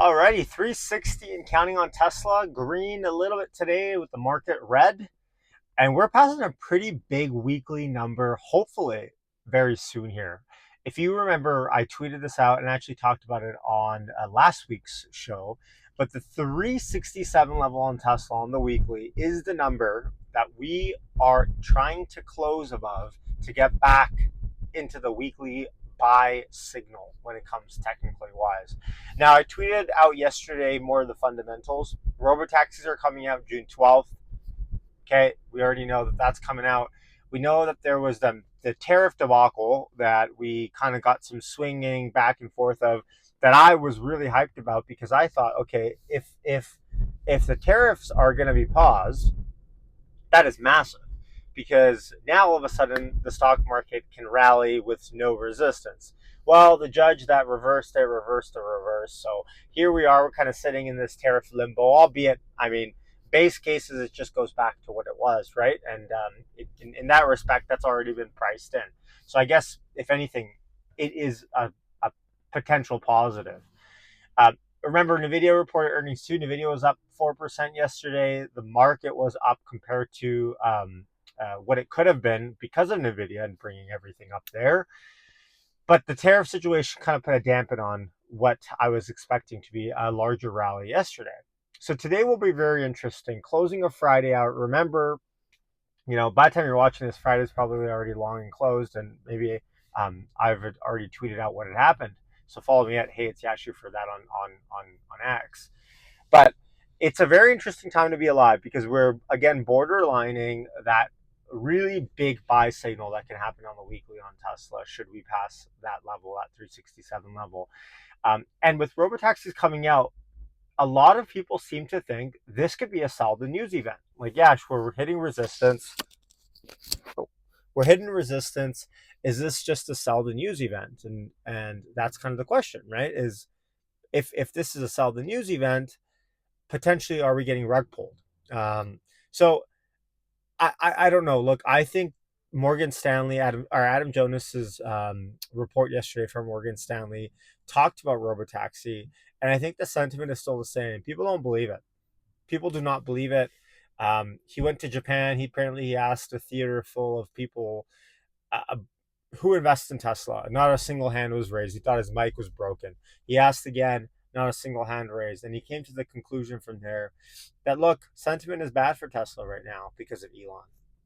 Alrighty, 360 and counting on Tesla. Green a little bit today with the market red. And we're passing a pretty big weekly number, hopefully very soon here. If you remember, I tweeted this out and actually talked about it on last week's show. But the 367 level on Tesla on the weekly is the number that we are trying to close above to get back into the weekly buy signal when it comes technically wise. Now, I tweeted out yesterday more of the fundamentals. Robotaxis are coming out June 12th. Okay, we already know that that's coming out. We know that there was the tariff debacle that we kind of got some swinging back and forth of that I was really hyped about because I thought, okay, if the tariffs are going to be paused, that is massive because now all of a sudden the stock market can rally with no resistance. Well, the judge that reversed it reversed the reverse. So here we are, we're kind of sitting in this tariff limbo, albeit, I mean, base cases, it just goes back to what it was, right? And in that respect, that's already been priced in. So I guess, if anything, it is a potential positive. Uh, Remember, NVIDIA reported earnings too. NVIDIA was up 4% yesterday. The market was up compared to what it could have been because of NVIDIA and bringing everything up there. But the tariff situation kind of put a dampen on what I was expecting to be a larger rally yesterday. So today will be very interesting. Closing a Friday out. Remember, by the time you're watching this, Friday's probably already long and closed, and maybe I've already tweeted out what had happened. So follow me at Hey It's Yashu for that on X. But it's a very interesting time to be alive because we're again borderlining that really big buy signal that can happen on the weekly on Tesla should we pass that level, that 367 level. And with robotaxis coming out, a lot of people seem to think this could be a sell the news event. Like, yeah, we're hitting resistance. We're hitting resistance. Is this just a sell the news event? And that's kind of the question, right? Is if this is a sell the news event, potentially are we getting rug pulled? So I don't know. Look, I think Morgan Stanley, Adam Jonas's report yesterday from Morgan Stanley talked about robotaxi, and I think the sentiment is still the same. People don't believe it. People do not believe it. He went to Japan. He asked a theater full of people who invests in Tesla. Not a single hand was raised. He thought his mic was broken. He asked again. Not a single hand raised. And he came to the conclusion from there that, look, sentiment is bad for Tesla right now because of Elon.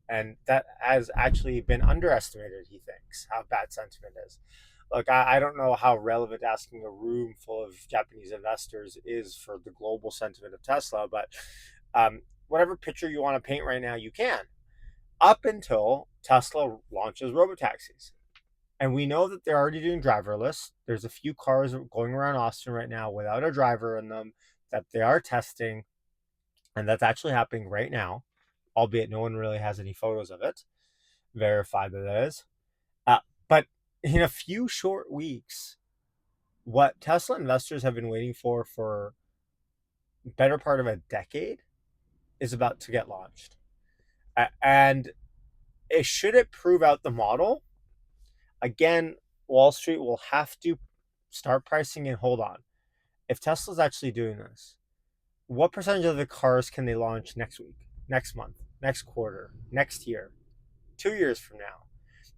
And that has actually been underestimated, he thinks, how bad sentiment is. Look, I don't know how relevant asking a room full of Japanese investors is for the global sentiment of Tesla, but whatever picture you want to paint right now, you can. Up until Tesla launches robotaxis. And we know that they're already doing driverless. There's a few cars going around Austin right now without a driver in them that they are testing. And that's actually happening right now, albeit no one really has any photos of it. Verified that it is. But in a few short weeks, what Tesla investors have been waiting for better part of a decade is about to get launched. And should it prove out the model, again, Wall Street will have to start pricing and hold on. If Tesla's actually doing this, what percentage of the cars can they launch next week, next month, next quarter, next year, 2 years from now?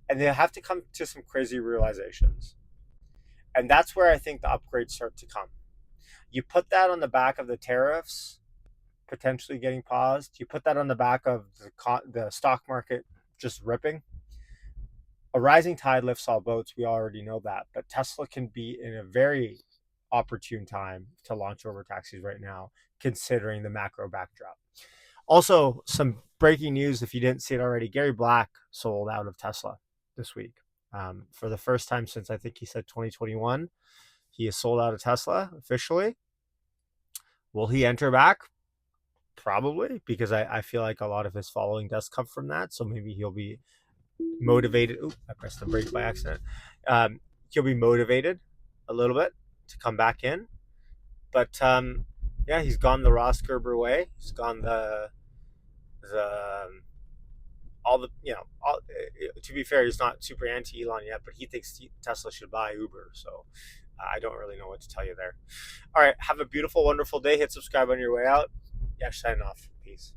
And they have to come to some crazy realizations. And that's where I think the upgrades start to come. You put that on the back of the tariffs potentially getting paused. You put that on the back of the stock market just ripping. A rising tide lifts all boats. We already know that. But Tesla can be in a very opportune time to launch robotaxis right now, considering the macro backdrop. Also, some breaking news, if you didn't see it already, Gary Black sold out of Tesla this week. For the first time since, I think he said 2021, he is sold out of Tesla officially. Will he enter back? Probably, because I feel like a lot of his following does come from that. So maybe he'll be motivated. Ooh, I pressed the brake by accident. He'll be motivated a little bit to come back in. But yeah, he's gone the Ross Gerber way. He's gone the all the to be fair, he's not super anti Elon yet, but he thinks Tesla should buy Uber. So I don't really know what to tell you there. All right, have a beautiful, wonderful day. Hit subscribe on your way out. Yeah, sign off. Peace.